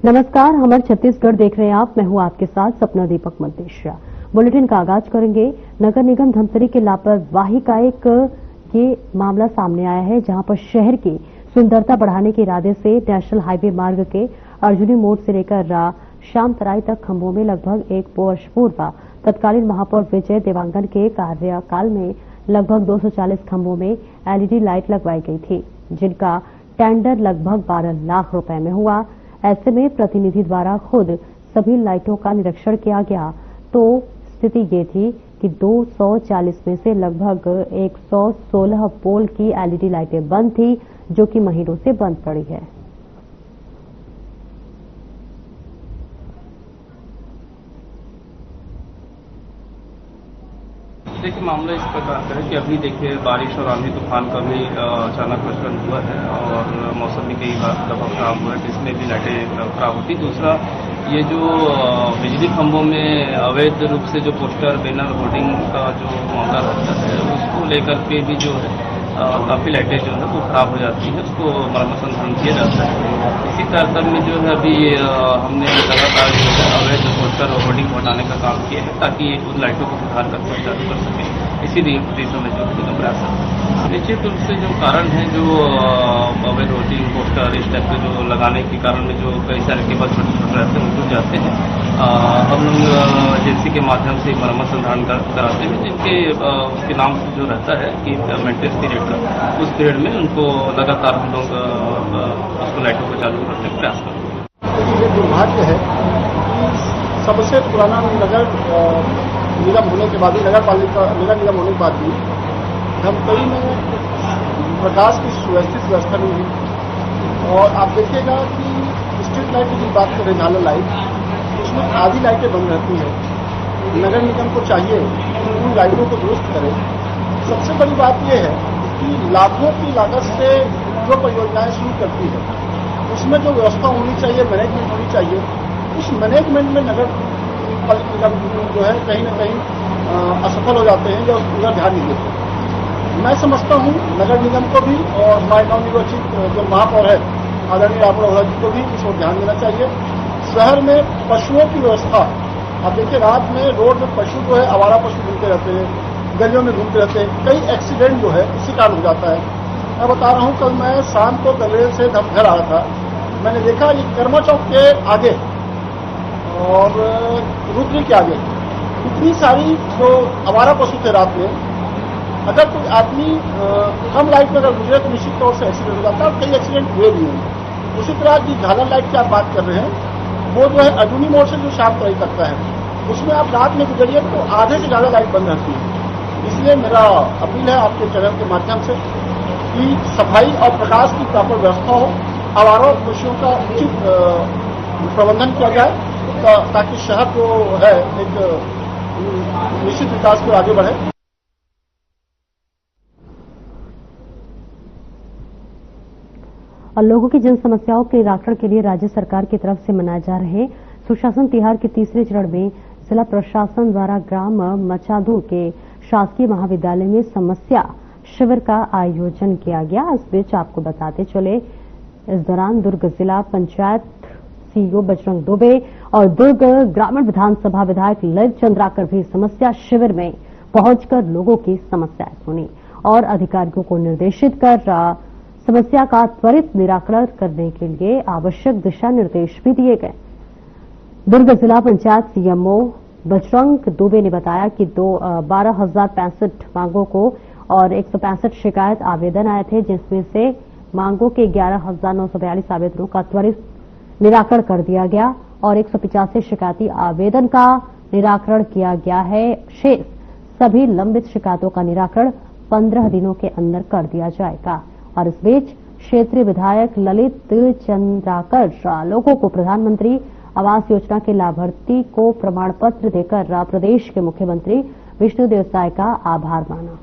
नमस्कार, हमारे छत्तीसगढ़ देख रहे हैं आप। मैं हूं आपके साथ सपना दीपक मल्तेशिया। बुलेटिन का आगाज करेंगे। नगर निगम धमतरी की लापरवाही का एक ये मामला सामने आया है, जहां पर शहर की सुंदरता बढ़ाने के इरादे से नेशनल हाईवे मार्ग के अर्जुनी मोड़ से लेकर शाम तराई तक खंभों में लगभग एक वर्ष पूर्व तत्कालीन महापौर विजय देवांगन के कार्यकाल में लगभग 240 खंभों में एलईडी लाइट लगवाई गई थी, जिनका टेंडर लगभग 12 लाख रुपए में हुआ। ऐसे में प्रतिनिधि द्वारा खुद सभी लाइटों का निरीक्षण किया गया तो स्थिति ये थी कि 240 में से लगभग 116 पोल की एलईडी लाइटें बंद थी, जो कि महीनों से बंद पड़ी है। देखिए, मामला इस प्रकार का है कि अभी देखिए बारिश और आंधी तूफान का भी अचानक प्रचलन हुआ है और मौसम भी कई बार दफा खराब हुआ है, जिसमें भी लाइटें खराब होती। दूसरा, ये जो बिजली खंभों में अवैध रूप से जो पोस्टर बैनर होर्डिंग का जो मामला रहता है, उसको लेकर के भी जो है काफ़ी लाइटें जो है वो खराब हो जाती है, उसको मरम्मत संधारण किया जाता है। इसी तारतम्य में जो है अभी हमने लगातार जो है अवैध पोस्टर और होर्डिंग हटाने का काम किया है, ताकि उन लाइटों को सुधार कर चालू कर सकें। इसी दिशा में जो है प्रयास निश्चित रूप से जो कारण है, जो अवैध होर्डिंग पोस्टर इस टाइप के जो लगाने के कारण में जो कई सारे केबल छोटे छोटे रहते हैं उठ जाते हैं। हम लोग एजेंसी के माध्यम से मरम्मत संधारण कराते हैं, जिनके उसके नाम जो रहता है कि मेंटेनेंस पीरियड का, उस पीरियड में उनको लगातार हम लोग उसको लाइटों को चालू करने का प्रयास करते हैं। ये दुर्भाग्य है कि सबसे पुराना नगर निगम होने के बाद भी, नगर निगम होने के बाद भी धमतरी में प्रकाश की सुव्यवस्थित व्यवस्था नहीं है। और आप देखिएगा कि स्ट्रीट लाइट की बात करें, झालर लाइट, उसमें आधी लाइटें बंद रहती हैं। नगर निगम को चाहिए कि उन लाइटों को दुरुस्त करें। सबसे बड़ी बात यह है कि लाखों की लागत से जो परियोजनाएं शुरू करती है, उसमें जो व्यवस्था होनी चाहिए, मैनेजमेंट होनी चाहिए, उस मैनेजमेंट में नगर निगम जो है कहीं न कहीं असफल हो जाते हैं या उधर ध्यान नहीं देते। मैं समझता हूँ नगर निगम को भी और हमारे नवनिर्वाचित जो महापौर है आदरणीय राहुल अरोड़ा जी को भी इस ओर ध्यान देना चाहिए। शहर में पशुओं की व्यवस्था, आप देखिए रात में रोड में पशु जो है आवारा पशु घूमते रहते हैं, गलियों में घूमते रहते हैं, कई एक्सीडेंट जो है इसी कारण हो जाता है। मैं बता रहा हूँ, कल मैं शाम को गलेल से घर आ रहा था, मैंने देखा ये कर्मा चौक के आगे और रुद्री के आगे इतनी सारी जो आवारा पशु थे रात में। अगर कोई आदमी कम लाइट में अगर गुजरे तो निश्चित तौर से एक्सीडेंट हो जाता है, और कई एक्सीडेंट हुए भी हैं। उसी तरह की झालर लाइट की आप बात कर रहे हैं, वो जो है अर्जुनी मोड़ से जो शाम तक करता है, उसमें आप रात में गुजरिए तो आधे से ज़्यादा लाइट बंद रहती है। इसलिए मेरा अपील है आपके चैनल के माध्यम से कि सफाई और प्रकाश की प्रॉपर व्यवस्था हो, आवारा पशुओं का उचित प्रबंधन किया जाए, ताकि शहर जो है एक निश्चित विकास को आगे बढ़े। और लोगों की जन समस्याओं के निराकरण के लिए राज्य सरकार की तरफ से मनाए जा रहे सुशासन तिहार के तीसरे चरण में जिला प्रशासन द्वारा ग्राम मचादूर के शासकीय महाविद्यालय में समस्या शिविर का आयोजन किया गया। इस बीच आपको बताते चले, इस दौरान दुर्ग जिला पंचायत सीईओ बजरंग दुबे और दुर्ग ग्रामीण विधानसभा विधायक ललित चंद्राकर भी समस्या शिविर में पहुंचकर लोगों की समस्याएं सुनी और अधिकारियों को निर्देशित कर समस्या का त्वरित निराकरण करने के लिए आवश्यक दिशा निर्देश भी दिए गए। दुर्ग जिला पंचायत सीएमओ बजरंग दुबे ने बताया कि 12,065 मांगों को और 165 शिकायत आवेदन आए थे, जिसमें से मांगों के 11,942 आवेदनों का त्वरित निराकरण कर दिया गया और 185 शिकायती आवेदन का निराकरण किया गया है। शेष सभी लंबित शिकायतों का निराकरण 15 दिनों के अंदर कर दिया जाएगा। और इस बीच क्षेत्रीय विधायक ललित चंद्राकर लोगों को प्रधानमंत्री आवास योजना के लाभार्थी को प्रमाण पत्र देकर प्रदेश के मुख्यमंत्री विष्णुदेव साय का आभार माना।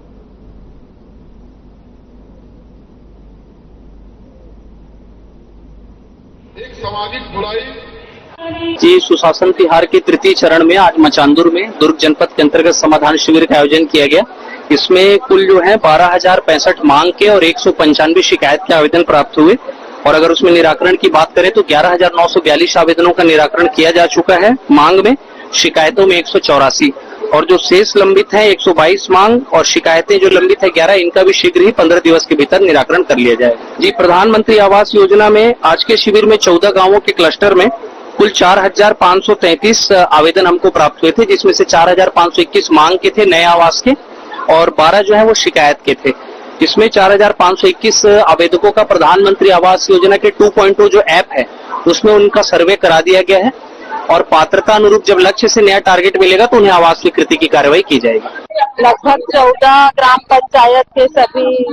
एक सामाजिक बुराई जी सुशासन तिहार के तृतीय चरण में आज मचांदुर में दुर्ग जनपद के अंतर्गत समाधान शिविर का आयोजन किया गया। इसमें कुल जो है 12,065 मांग के और 195 शिकायत के आवेदन प्राप्त हुए और अगर उसमें निराकरण की बात करें तो 11,942 आवेदनों का निराकरण किया जा चुका है मांग में, शिकायतों में 184, और जो शेष लंबित है 122 मांग और शिकायतें जो लंबित है 11, इनका भी शीघ्र ही 15 दिवस के भीतर निराकरण कर लिया जाएगा। जी, प्रधानमंत्री आवास योजना में आज के शिविर में 14 गांवों के क्लस्टर में कुल 4,533 आवेदन हमको प्राप्त हुए थे, जिसमें से 4,521 मांग के थे नए आवास के और 12 जो है वो शिकायत के थे। इसमें 4,521 आवेदकों का प्रधानमंत्री आवास योजना के 2.0 जो ऐप है उसमें उनका सर्वे करा दिया गया है और पात्रता अनुरूप जब लक्ष्य से नया टारगेट मिलेगा तो उन्हें आवास स्वीकृति की कार्रवाई की जाएगी। लगभग 14 ग्राम पंचायत के सभी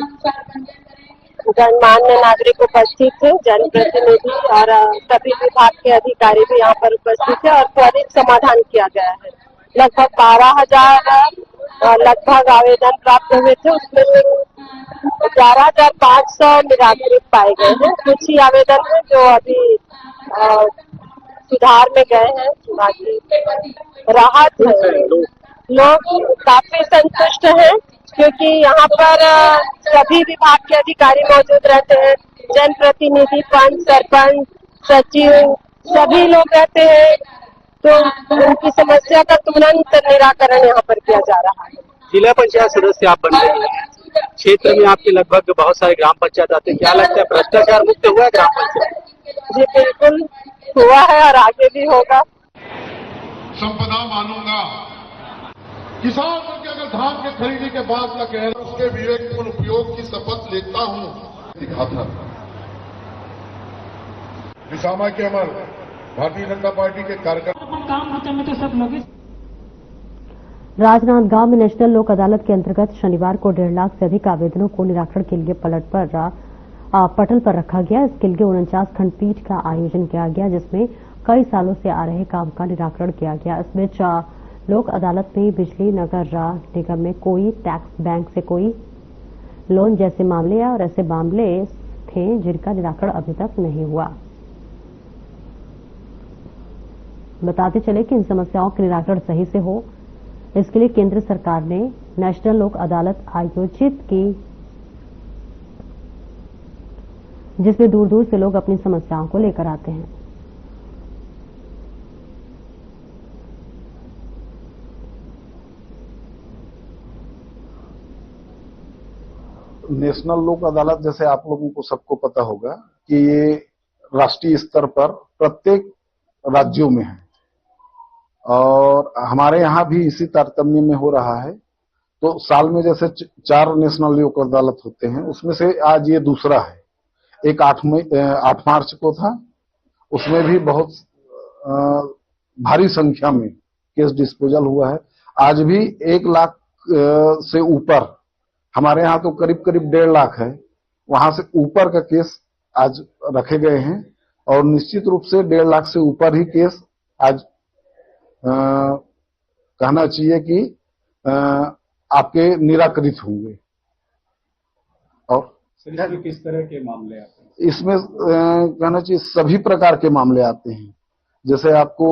गणमान्य नागरिक उपस्थित थे, जनप्रतिनिधि और सभी विभाग के अधिकारी भी यहाँ पर उपस्थित थे और त्वरित समाधान किया गया है। लगभग 12,000 लगभग आवेदन प्राप्त हुए थे, उसमें से 11,500 निराकृत पाए गए हैं। कुछ ही आवेदन है जो अभी सुधार में गए हैं, बाकी राहत है। लोग काफी संतुष्ट हैं क्योंकि यहाँ पर सभी विभाग के अधिकारी मौजूद रहते हैं, जनप्रतिनिधि, पंच, सरपंच, सचिव सभी लोग रहते हैं, तो उनकी समस्या का तुरंत निराकरण यहाँ पर किया जा रहा है। जिला पंचायत सदस्य आप बन गए हैं, क्षेत्र में आपके लगभग बहुत सारे ग्राम पंचायत आते हैं, क्या लगता है भ्रष्टाचार मुक्त हुआ है ग्राम पंचायत? जी बिल्कुल हुआ है और आगे भी होगा। संपदा मानूंगा। किसान के अगर धान के खरीदी के बाद न कह रहा उसके विवेकपूर्ण उपयोग की शपथ लेता हूं दिखाता। विसामा के अमर भारतीय जनता पार्टी के कार्यकर्ता काम होता में तो सब लोग। राजनांदगांव में नेशनल लोक अदालत के अंतर्गत शनिवार को 1.5 लाख से अधिक आवेदनों को निराकरण के लिए पटल पर रखा गया। इसके लिए 49 खंडपीठ का आयोजन किया गया, जिसमें कई सालों से आ रहे काम का निराकरण किया गया। इस बीच लोक अदालत में बिजली नगर निगम में कोई टैक्स, बैंक से कोई लोन जैसे मामले और ऐसे मामले थे जिनका निराकरण अभी तक नहीं हुआ। बताते चले कि इन समस्याओं के निराकरण सही से हो, इसके लिए केंद्र सरकार ने नेशनल लोक अदालत आयोजित की, जिसमें दूर दूर से लोग अपनी समस्याओं को लेकर आते हैं। नेशनल लोक अदालत, जैसे आप लोगों को सबको पता होगा कि ये राष्ट्रीय स्तर पर प्रत्येक राज्यों में है और हमारे यहाँ भी इसी तारतम्य में हो रहा है। तो साल में जैसे 4 नेशनल लोक अदालत होते हैं, उसमें से आज ये दूसरा है। एक 8 मार्च को था, उसमें भी बहुत भारी संख्या में केस डिस्पोजल हुआ है। आज भी 1 लाख से ऊपर, हमारे यहाँ तो करीब 1.5 लाख है, वहां से ऊपर का केस आज रखे गए हैं और निश्चित रूप से 1.5 लाख से ऊपर ही केस आज कहना चाहिए कि आपके निराकृत होंगे। और किस तरह के मामले आते हैं इसमें? कहना चाहिए सभी प्रकार के मामले आते हैं। जैसे आपको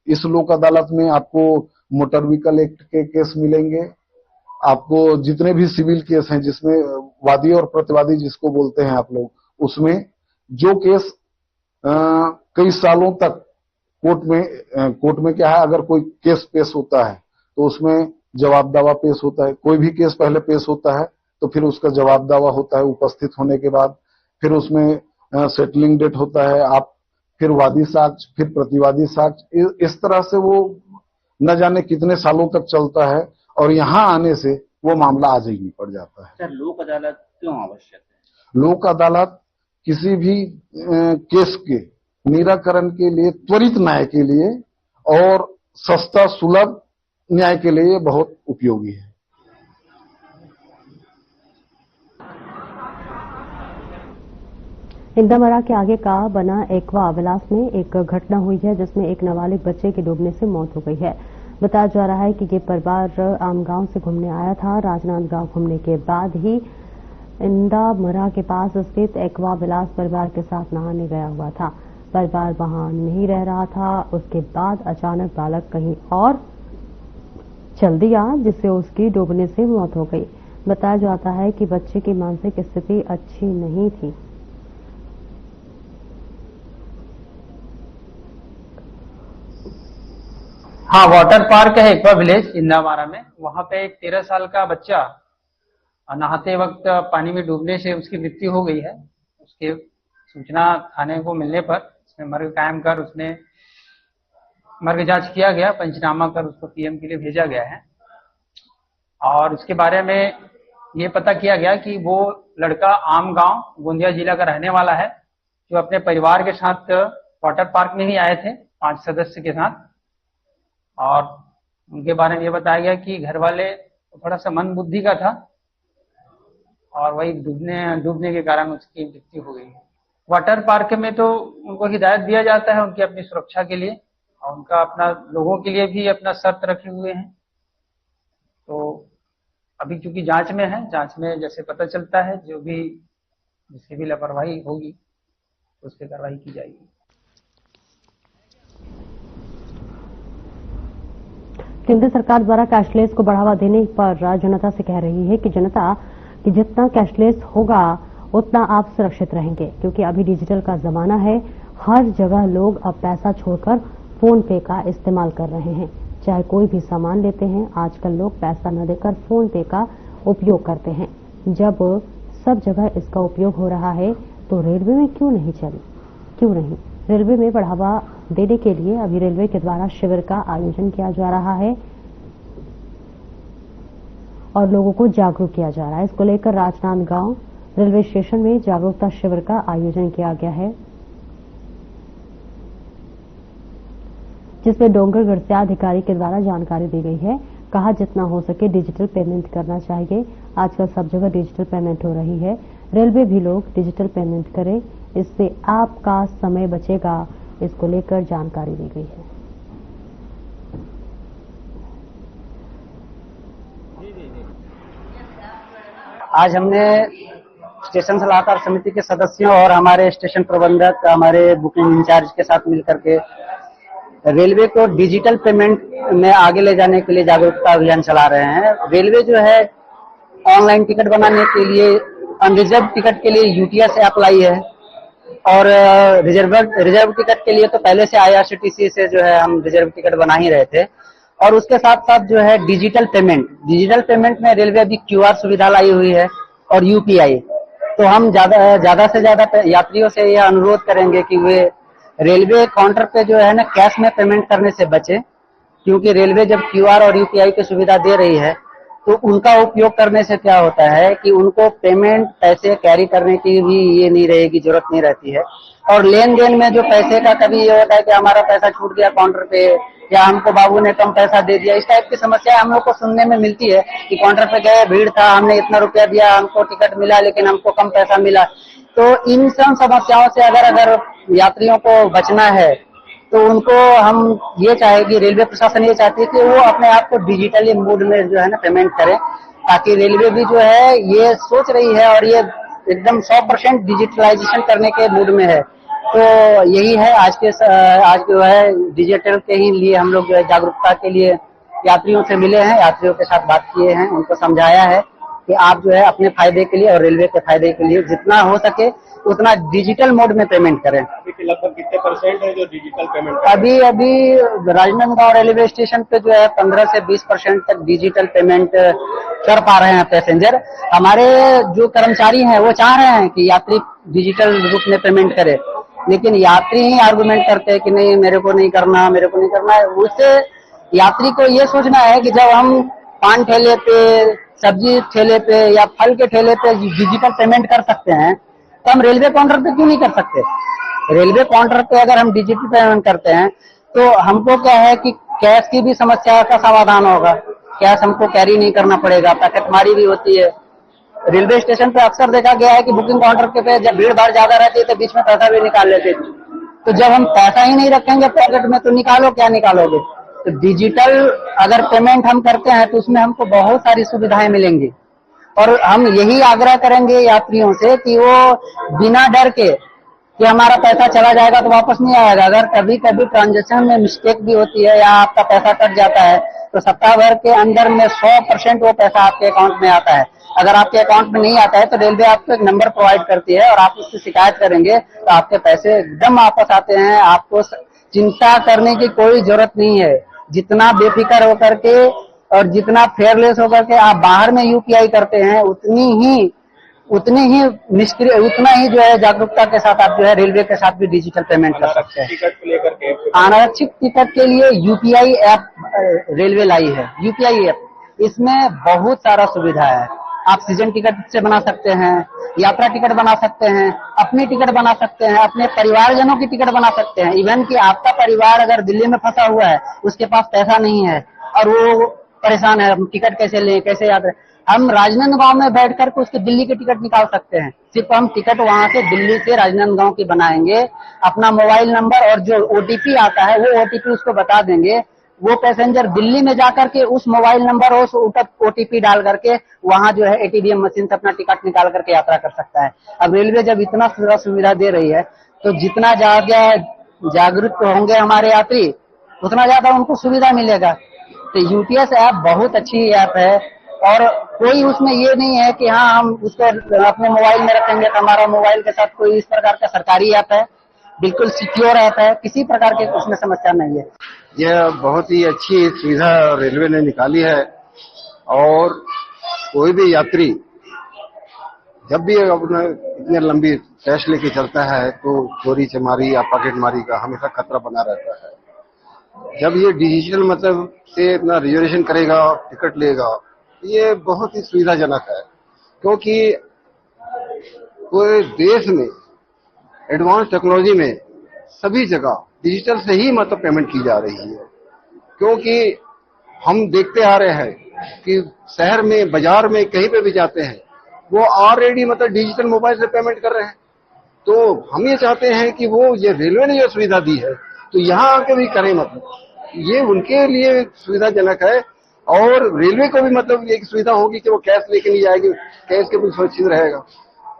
इस लोक अदालत में आपको मोटर व्हीकल एक्ट के केस मिलेंगे, आपको जितने भी सिविल केस हैं जिसमें वादी और प्रतिवादी जिसको बोलते हैं आप लोग, उसमें जो केस कई सालों तक कोर्ट में क्या है, अगर कोई केस पेश होता है तो उसमें जवाब दावा पेश होता है। कोई भी केस पहले पेश होता है तो फिर उसका जवाब दावा होता है उपस्थित होने के बाद, फिर उसमें सेटलिंग डेट होता है, आप फिर वादी साक्ष्य, फिर प्रतिवादी साक्ष्य, इस तरह से वो न जाने कितने सालों तक चलता है और यहाँ आने से वो मामला आज ही निपट जाता है। सर, लोक अदालत क्यों आवश्यक है? लोक अदालत किसी भी केस के निराकरण के लिए, त्वरित न्याय के लिए और सस्ता सुलभ न्याय के लिए बहुत उपयोगी है। इंदामरा के आगे का बना एक्वा विलास में एक घटना हुई है, जिसमें एक नाबालिग बच्चे की डूबने से मौत हो गई है। बताया जा रहा है कि ये परिवार आमगांव से घूमने आया था। राजनांदगांव घूमने के बाद ही इंदामरा के पास स्थित एक्वा विलास परिवार के साथ नहाने गया हुआ था। परिवार वहां नहीं रह रहा था। उसके बाद अचानक बालक कहीं और चल दिया, जिससे उसकी डूबने से मौत हो गई। बताया जाता है कि बच्चे की मानसिक स्थिति अच्छी नहीं थी। हाँ, वाटर पार्क है एक्वा विलेज इंदामारा में। वहां पे एक 13 साल का बच्चा नहाते वक्त पानी में डूबने से उसकी मृत्यु हो गई है। उसके सूचना थाने को मिलने पर उसने मर्ग कायम कर उसने मर्ग जांच किया गया, पंचनामा कर उसको पीएम के लिए भेजा गया है। और उसके बारे में ये पता किया गया कि वो लड़का आम गांव गोंदिया जिला का रहने वाला है, जो अपने परिवार के साथ वाटर पार्क में ही आए थे 5 सदस्य के साथ। और उनके बारे में ये बताया गया कि घर वाले थोड़ा सा मंद बुद्धि का था और वही डूबने के कारण उसकी मृत्यु हो गई। वाटर पार्क में तो उनको हिदायत दिया जाता है उनकी अपनी सुरक्षा के लिए, और उनका अपना लोगों के लिए भी अपना शर्त रखे हुए हैं। तो अभी चूंकि जांच में है, जांच में जैसे पता चलता है जो भी जिसकी भी लापरवाही होगी उस पर कार्रवाई की जाएगी। केंद्र सरकार द्वारा कैशलेस को बढ़ावा देने पर जनता से कह रही है कि जनता कि जितना कैशलेस होगा उतना आप सुरक्षित रहेंगे, क्योंकि अभी डिजिटल का जमाना है। हर जगह लोग अब पैसा छोड़कर फोन पे का इस्तेमाल कर रहे हैं। चाहे कोई भी सामान लेते हैं, आजकल लोग पैसा न देकर फोन पे का उपयोग करते हैं। जब सब जगह इसका उपयोग हो रहा है तो रेलवे में क्यों नहीं रेलवे में बढ़ावा देने के लिए अभी रेलवे के द्वारा शिविर का आयोजन किया जा रहा है और लोगों को जागरूक किया जा रहा है। इसको लेकर राजनांदगांव रेलवे स्टेशन में जागरूकता शिविर का आयोजन किया गया है, जिसमें डोंगरगढ़ से अधिकारी के द्वारा जानकारी दी गई है। कहा जितना हो सके डिजिटल पेमेंट करना चाहिए। आजकल सब जगह डिजिटल पेमेंट हो रही है, रेलवे भी लोग डिजिटल पेमेंट करें, इससे आपका समय बचेगा। इसको लेकर जानकारी दी गई है। आज हमने स्टेशन सलाहकार समिति के सदस्यों और हमारे स्टेशन प्रबंधक, हमारे बुकिंग इंचार्ज के साथ मिलकर के रेलवे को डिजिटल पेमेंट में आगे ले जाने के लिए जागरूकता अभियान चला रहे हैं। रेलवे जो है ऑनलाइन टिकट बनाने के लिए अनरिजर्व टिकट के लिए यूटीएस ऐप लाई है, और रिजर्व टिकट के लिए तो पहले से IRCTC से जो है हम रिजर्व टिकट बना ही रहे थे। और उसके साथ साथ जो है डिजिटल पेमेंट में रेलवे अभी QR सुविधा लाई हुई है और UPI। तो हम ज्यादा से ज्यादा यात्रियों से यह अनुरोध करेंगे कि वे रेलवे काउंटर पे जो है ना कैश में पेमेंट करने से बचे, क्योंकि रेलवे जब QR और UPI की सुविधा दे रही है तो उनका उपयोग करने से क्या होता है कि उनको पेमेंट पैसे कैरी करने की भी ये नहीं रहेगी, जरूरत नहीं रहती है। और लेन देन में जो पैसे का कभी ये होता है कि हमारा पैसा छूट गया काउंटर पे, या हमको बाबू ने कम पैसा दे दिया, इस टाइप की समस्या हम लोग को सुनने में मिलती है कि काउंटर पे गए, भीड़ था, हमने इतना रुपया दिया, हमको टिकट मिला लेकिन हमको कम पैसा मिला। तो इन सब समस्याओं से अगर यात्रियों को बचना है तो उनको हम ये चाहेगी, रेलवे प्रशासन ये चाहती है कि वो अपने आप को डिजिटली मोड में जो है ना पेमेंट करें, ताकि रेलवे भी जो है ये सोच रही है और ये एकदम 100% डिजिटलाइजेशन करने के मूड में है। तो यही है आज जो है डिजिटल के ही लिए हम लोग जो है जागरूकता के लिए यात्रियों से मिले हैं, यात्रियों के साथ बात किए हैं, उनको समझाया है कि आप जो है अपने फायदे के लिए और रेलवे के फायदे के लिए जितना हो सके उतना डिजिटल मोड में पेमेंट करें। अभी लगभग कितने % है जो डिजिटल पेमेंट? अभी राजनांदगांव रेलवे स्टेशन पे जो है 15 से 20% तक डिजिटल पेमेंट कर पा रहे हैं पैसेंजर। हमारे जो कर्मचारी हैं वो चाह रहे हैं कि यात्री डिजिटल रूप में पेमेंट करे, लेकिन यात्री ही आर्गुमेंट करते हैं कि नहीं मेरे को नहीं करना है। उससे यात्री को ये सोचना है कि जब हम पान ठेले पे, सब्जी ठेले पे या फल के ठेले पे डिजिटल पेमेंट कर सकते हैं तो हम रेलवे काउंटर पे क्यों नहीं कर सकते। रेलवे काउंटर पे अगर हम डिजिटल पेमेंट करते हैं तो हमको क्या है कि कैश की भी समस्या का समाधान होगा, कैश हमको कैरी नहीं करना पड़ेगा, पैकेटमारी भी होती है। रेलवे स्टेशन पे अक्सर देखा गया है कि बुकिंग काउंटर के पे जब भीड़ भाड़ ज्यादा रहती है तो बीच में पैसा भी निकाल लेते थे। तो जब हम पैसा ही नहीं रखेंगे पॉकेट में तो निकालो क्या निकालोगे। तो डिजिटल अगर पेमेंट हम करते हैं तो उसमें हमको बहुत सारी सुविधाएं मिलेंगी, और हम यही आग्रह करेंगे यात्रियों से कि वो बिना डर के कि हमारा पैसा चला जाएगा तो वापस नहीं आएगा। अगर कभी कभी ट्रांजेक्शन में मिस्टेक भी होती है या आपका पैसा कट जाता है तो सप्ताह भर के अंदर में 100% वो पैसा आपके अकाउंट में आता है। अगर आपके अकाउंट में नहीं आता है तो रेलवे आपको एक नंबर प्रोवाइड करती है और आप उससे शिकायत करेंगे तो आपके पैसे एकदम वापस आते हैं। आपको चिंता करने की कोई जरूरत नहीं है। जितना बेफिक्र होकर के और जितना फेयरलेस होकर के आप बाहर में यूपीआई करते हैं, उतनी ही निष्क्रिय, उतना ही जो है जागरूकता के साथ आप जो है रेलवे के साथ भी डिजिटल पेमेंट कर सकते हैं। टिकट को लेकर के अनारक्षित टिकट के लिए यूपीआई ऐप रेलवे लाई है। यूपीआई ऐप, इसमें बहुत सारा सुविधा है। आप सीजन टिकट से बना सकते हैं, यात्रा टिकट बना सकते हैं, अपनी टिकट बना सकते हैं, अपने परिवारजनों की टिकट बना सकते हैं। इवन कि आपका परिवार अगर दिल्ली में फंसा हुआ है, उसके पास पैसा नहीं है और वो परेशान है, हम टिकट कैसे लें, कैसे यात्रा, हम राजनांदगांव में बैठ करके उसके दिल्ली की टिकट निकाल सकते हैं। सिर्फ हम टिकट वहां से दिल्ली से राजनांदगांव की बनाएंगे, अपना मोबाइल नंबर और जो ओटीपी आता है वो ओटीपी उसको बता देंगे। वो पैसेंजर दिल्ली में जाकर के उस मोबाइल नंबर और उस ओटीपी डाल करके वहां जो है एटीडीएम मशीन से अपना टिकट निकाल करके यात्रा कर सकता है। अब रेलवे जब इतना सुविधा दे रही है तो जितना ज्यादा जागरूक होंगे हमारे यात्री, उतना ज्यादा उनको सुविधा मिलेगा। तो यूटीएस ऐप बहुत अच्छी ऐप है और कोई उसमें ये नहीं है कि हाँ हम उसको अपने मोबाइल में रखेंगे तो हमारा मोबाइल के साथ कोई इस प्रकार का सरकारी ऐप है, बिल्कुल सिक्योर ऐप है, किसी प्रकार की उसमें समस्या नहीं है। यह बहुत ही अच्छी सुविधा रेलवे ने निकाली है और कोई भी यात्री जब भी अपना इतनी लंबी कैश लेके चलता है तो चोरी चमारी या पॉकेट मारी का हमेशा खतरा बना रहता है। जब ये डिजिटल मतलब से अपना रिजर्वेशन करेगा, टिकट लेगा, ये बहुत ही सुविधाजनक है क्योंकि पूरे देश में एडवांस टेक्नोलॉजी में सभी जगह डिजिटल से ही मतलब पेमेंट की जा रही है। क्योंकि हम देखते आ रहे हैं कि शहर में, बाजार में, कहीं पे भी जाते हैं वो ऑलरेडी मतलब डिजिटल मोबाइल से पेमेंट कर रहे हैं। तो हम ये चाहते हैं कि वो ये रेलवे ने जो सुविधा दी है तो यहाँ आके भी करें, मतलब ये उनके लिए सुविधाजनक है और रेलवे को भी मतलब एक सुविधा होगी कि वो कैश लेके नहीं जाएगी, कैश के भी सुरक्षित रहेगा।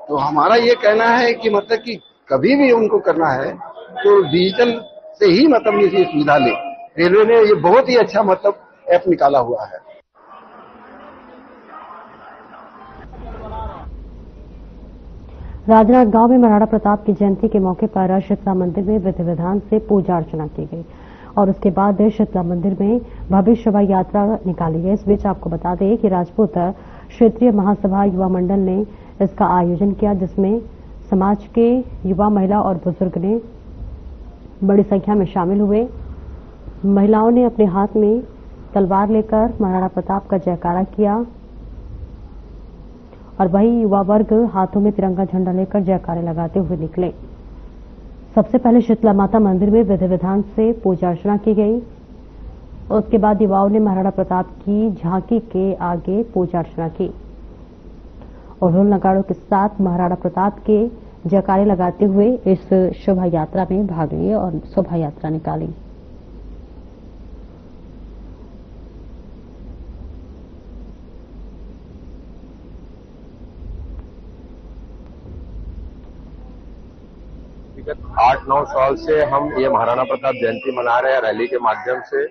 तो हमारा ये कहना है कि मतलब कि कभी भी उनको करना है तो डिजिटल से ही मतलब ये सुविधा ले। रेलवे ने ये बहुत ही अच्छा मतलब ऐप निकाला हुआ है। राजनांदगांव में महाराणा प्रताप की जयंती के मौके पर शीतला मंदिर में विधि विधान से पूजा अर्चना की गई और उसके बाद शीतला मंदिर में भव्य शोभा यात्रा निकाली गई। इस बीच आपको बता दें कि राजपूत क्षेत्रीय महासभा युवा मंडल ने इसका आयोजन किया, जिसमें समाज के युवा, महिला और बुजुर्ग ने बड़ी संख्या में शामिल हुए। महिलाओं ने अपने हाथ में तलवार लेकर महाराणा प्रताप का जयकारा किया और वही युवा वर्ग हाथों में तिरंगा झंडा लेकर जयकारे लगाते हुए निकले। सबसे पहले शीतला माता मंदिर में विधि विधान से पूजा अर्चना की गई। उसके बाद युवाओं ने महाराणा प्रताप की झांकी के आगे पूजा अर्चना की और ढोल नगाड़ों के साथ महाराणा प्रताप के जयकारे लगाते हुए इस शोभा यात्रा में भाग लिए और शोभा यात्रा निकाली। विगत 8-9 साल से हम ये महाराणा प्रताप जयंती मना रहे हैं। रैली के माध्यम से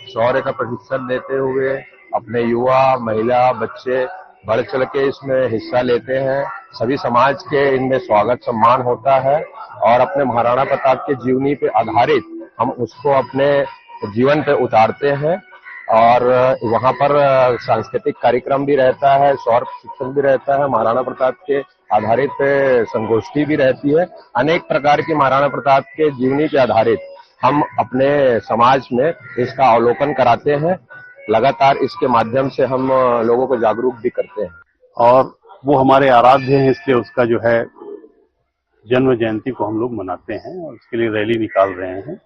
शौर्य का प्रशिक्षण देते हुए अपने युवा, महिला, बच्चे बढ़ चढ़ के इसमें हिस्सा लेते हैं। सभी समाज के इनमें स्वागत सम्मान होता है और अपने महाराणा प्रताप के जीवनी पे आधारित हम उसको अपने जीवन पे उतारते हैं और वहाँ पर सांस्कृतिक कार्यक्रम भी रहता है, शौर्य प्रशिक्षण भी रहता है, महाराणा प्रताप के आधारित संगोष्ठी भी रहती है। अनेक प्रकार की महाराणा प्रताप के जीवनी पे आधारित हम अपने समाज में इसका अवलोकन कराते हैं। लगातार इसके माध्यम से हम लोगों को जागरूक भी करते हैं और वो हमारे आराध्य हैं, इसलिए उसका जो है जन्म जयंती को हम लोग मनाते हैं और उसके लिए रैली निकाल रहे हैं।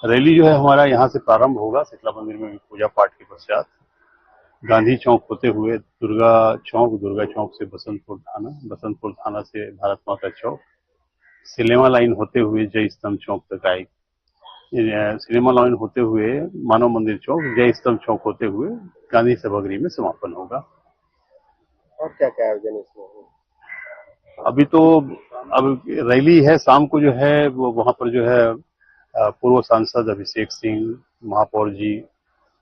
रैली जो है हमारा यहाँ से प्रारंभ होगा शीतला मंदिर में पूजा पाठ के पश्चात, गांधी चौक होते हुए दुर्गा चौक से बसंतपुर थाना से भारत माता चौक, सिनेमा लाइन होते हुए जय स्तंभ चौक तक आएगी। सिनेमा लाइन होते हुए मानव मंदिर चौक, जय स्तंभ चौक होते हुए गांधी सभागृह में समापन होगा। और क्या क्या आयोजन इसमें? अभी तो अब रैली है, शाम को जो है वो वहाँ पर जो है पूर्व सांसद अभिषेक सिंह, महापौर जी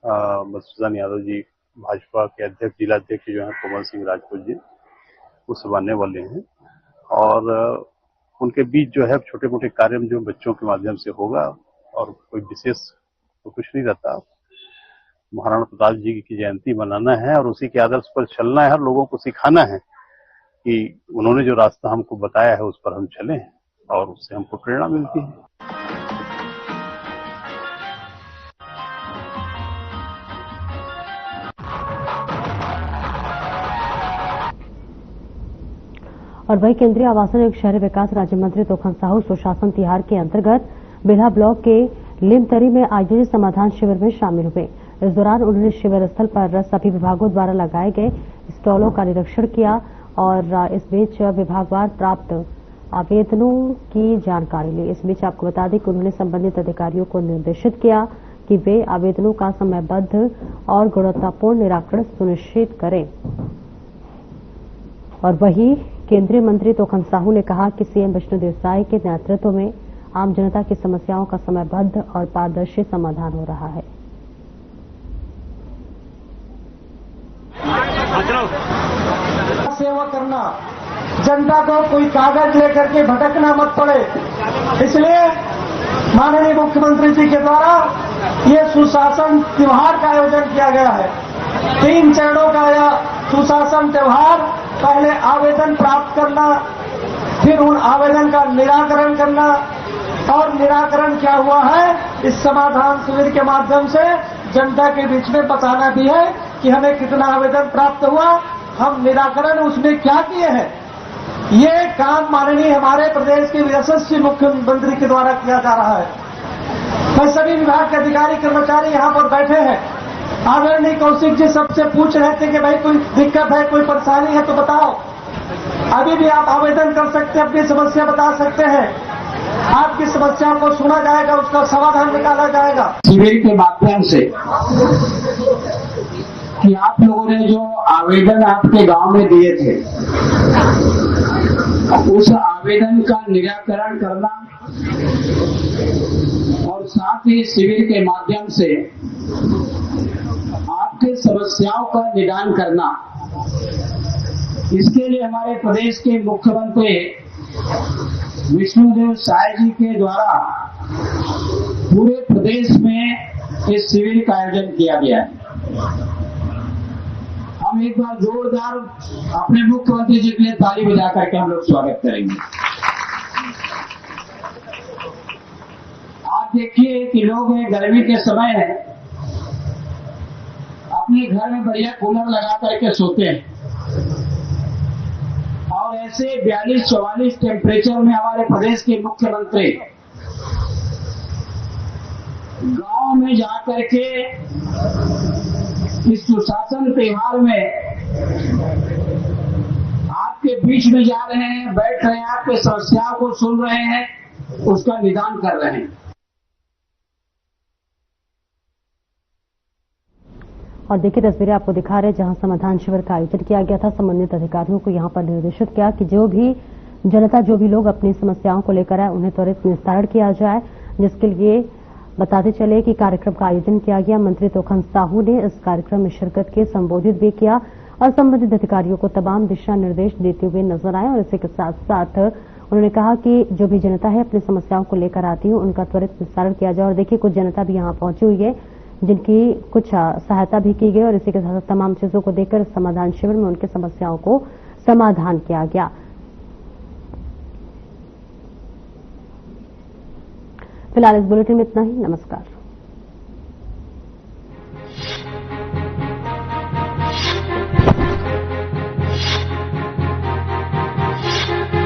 मधुसूदन यादव जी, भाजपा के अध्यक्ष, जिला अध्यक्ष जो है कोमल सिंह राजपूत जी, वो सब आने वाले हैं और उनके बीच जो है छोटे मोटे कार्य जो बच्चों के माध्यम से होगा और कोई विशेष तो कुछ नहीं रहता। महाराणा प्रताप जी की जयंती मनाना है और उसी के आदर्श पर चलना है और लोगों को सिखाना है कि उन्होंने जो रास्ता हमको बताया है उस पर हम चलें और उससे हमको प्रेरणा मिलती है। और वही केंद्रीय आवासन एवं शहरी विकास राज्य मंत्री तोखन साहू सुशासन तिहार के अंतर्गत बेल्हा ब्लॉक के लिमतरी में आयोजित समाधान शिविर में शामिल हुए। इस दौरान उन्होंने शिविर स्थल पर सभी विभागों द्वारा लगाए गए स्टॉलों का निरीक्षण किया और इस बीच विभागवार प्राप्त आवेदनों की जानकारी ली। इस बीच आपको बता दें कि उन्होंने संबंधित अधिकारियों को निर्देशित किया कि वे आवेदनों का समयबद्ध और गुणवत्तापूर्ण निराकरण सुनिश्चित करें। और वहीं केंद्रीय मंत्री तोखन साहू ने कहा कि सीएम विष्णुदेव साय के नेतृत्व में आम जनता की समस्याओं का समयबद्ध और पारदर्शी समाधान हो रहा है। सेवा करना, जनता को कोई कागज लेकर के भटकना मत पड़े, इसलिए माननीय मुख्यमंत्री जी के द्वारा ये सुशासन त्योहार का आयोजन किया गया है। 3 चरणों का यह सुशासन त्योहार, पहले आवेदन प्राप्त करना, फिर उन आवेदन का निराकरण करना, और निराकरण क्या हुआ है इस समाधान शिविर के माध्यम से जनता के बीच में बताना भी है कि हमें कितना आवेदन प्राप्त हुआ, हम निराकरण उसमें क्या किए हैं। ये काम माननीय हमारे प्रदेश के यशस्वी मुख्यमंत्री के द्वारा किया जा रहा है। मैं सभी विभाग के अधिकारी कर्मचारी यहाँ पर बैठे हैं। आदरणीय कौशिक जी सबसे पूछ रहे थे कि भाई कोई दिक्कत है, कोई परेशानी है तो बताओ। अभी भी आप आवेदन कर सकते हैं, अपनी समस्या बता सकते हैं, आपकी समस्या को सुना जाएगा, उसका समाधान निकाला जाएगा। शिविर के माध्यम से कि आप लोगों ने जो आवेदन आपके गांव में दिए थे, उस आवेदन का निराकरण करना और साथ ही शिविर के माध्यम से आपके समस्याओं का निदान करना, इसके लिए हमारे प्रदेश के मुख्यमंत्री विष्णुदेव साय जी के द्वारा पूरे प्रदेश में इस शिविर का आयोजन किया गया है। हम एक बार जोरदार अपने मुख्यमंत्री जी के लिए ताली बजा करके हम लोग स्वागत करेंगे। आप देखिए कि लोग गर्मी के समय अपने घर में बढ़िया कूलर लगा करके सोते हैं और ऐसे 42-44 टेम्परेचर में हमारे प्रदेश के मुख्यमंत्री गांव में जाकर के इस सुशासन त्योहार में आपके बीच में जा रहे हैं, बैठ रहे हैं, आपके समस्याओं को सुन रहे हैं, उसका निदान कर रहे हैं। और देखिए तस्वीरें आपको दिखा रहे हैं जहां समाधान शिविर का आयोजन किया गया था। संबंधित अधिकारियों को यहां पर निर्देशित किया कि जो भी जनता, जो भी लोग अपनी समस्याओं को लेकर आए उन्हें त्वरित निस्तारण किया जाए, जिसके लिए बताते चले कि कार्यक्रम का आयोजन किया गया। मंत्री तोखन साहू ने इस कार्यक्रम में शिरकत के संबोधित भी किया और संबंधित अधिकारियों को तमाम दिशा निर्देश देते हुए नजर आए। और इसी के साथ साथ उन्होंने कहा कि जो भी जनता है अपनी समस्याओं को लेकर आती है उनका त्वरित निस्तारण किया जाए। और देखिए कुछ जनता भी यहाँ पहुंची हुई है जिनकी कुछ सहायता भी की गई और इसी के साथ तमाम चीजों को देखकर समाधान शिविर में उनकी समस्याओं को समाधान किया गया। फिलहाल इस बुलेटिन में इतना ही। नमस्कार।